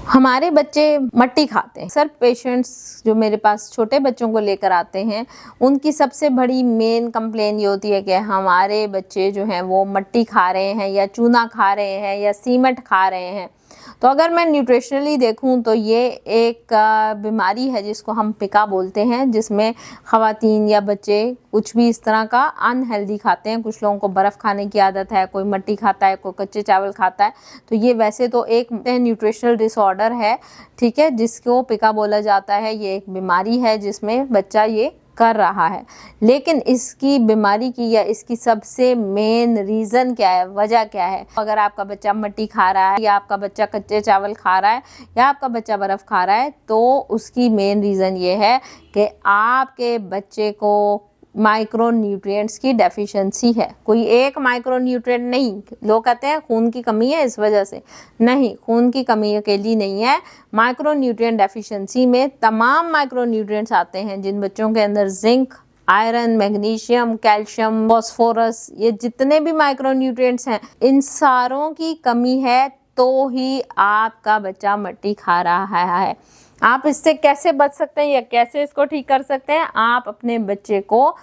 हमारे बच्चे मट्टी खाते हैं। अक्सर पेशेंट्स जो मेरे पास छोटे बच्चों को लेकर आते हैं, उनकी सबसे बड़ी मेन कंप्लेन ये होती है कि हमारे बच्चे जो हैं वो मट्टी खा रहे हैं या चूना खा रहे हैं या सीमेंट खा रहे हैं। तो अगर मैं न्यूट्रिशनली देखूं तो ये एक बीमारी है जिसको हम पिका बोलते हैं, जिसमें ख़वातीन या बच्चे कुछ भी इस तरह का अनहेल्दी खाते हैं। कुछ लोगों को बर्फ़ खाने की आदत है, कोई मट्टी खाता है, कोई कच्चे चावल खाता है। तो ये वैसे तो एक न्यूट्रिशनल डिसऑर्डर है, ठीक है, जिसको पिका बोला जाता है। ये एक बीमारी है जिसमें बच्चा ये कर रहा है। लेकिन इसकी बीमारी की या इसकी सबसे मेन रीज़न क्या है, वजह क्या है? अगर आपका बच्चा मट्टी खा रहा है या आपका बच्चा कच्चे चावल खा रहा है या आपका बच्चा बर्फ़ खा रहा है, तो उसकी मेन रीज़न ये है कि आपके बच्चे को माइक्रो न्यूट्रिएंट्स की डेफिशिएंसी है। कोई एक माइक्रो न्यूट्रिएंट नहीं। लोग कहते हैं खून की कमी है इस वजह से, नहीं, खून की कमी अकेली नहीं है। माइक्रो न्यूट्रिएंट डेफिशिएंसी में तमाम माइक्रो न्यूट्रिएंट्स आते हैं। जिन बच्चों के अंदर zinc, iron, magnesium, calcium, phosphorus, ये जितने भी माइक्रो न्यूट्रिएंट्स हैं, इन सारों की कमी है तो ही आपका बच्चा मट्टी खा रहा है। आप इससे कैसे बच सकते हैं या कैसे इसको ठीक कर सकते हैं? आप अपने बच्चे को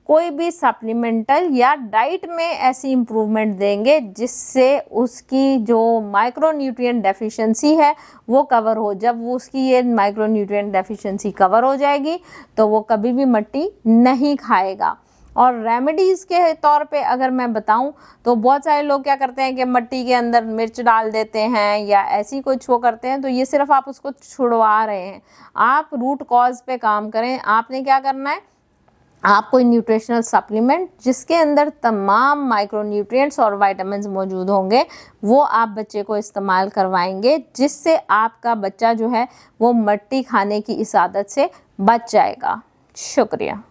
कोई भी सप्लीमेंटल या डाइट में ऐसी इम्प्रूवमेंट देंगे जिससे उसकी जो माइक्रो न्यूट्रिएंट डेफिशिएंसी है वो कवर हो। जब वो उसकी ये माइक्रो न्यूट्रिएंट डेफिशिएंसी कवर हो जाएगी तो वो कभी भी मट्टी नहीं खाएगा। और रेमेडीज़ के तौर पे अगर मैं बताऊं तो बहुत सारे लोग क्या करते हैं कि मट्टी के अंदर मिर्च डाल देते हैं या ऐसी कुछ वो करते हैं, तो ये सिर्फ आप उसको छुड़वा रहे हैं। आप रूट कॉज पे काम करें। आपने क्या करना है, आप कोई न्यूट्रिशनल सप्लीमेंट जिसके अंदर तमाम माइक्रोन्यूट्रिएंट्स और विटामिन्स मौजूद होंगे वो आप बच्चे को इस्तेमाल करवाएंगे, जिससे आपका बच्चा जो है वो मट्टी खाने की इस आदत से बच जाएगा। शुक्रिया।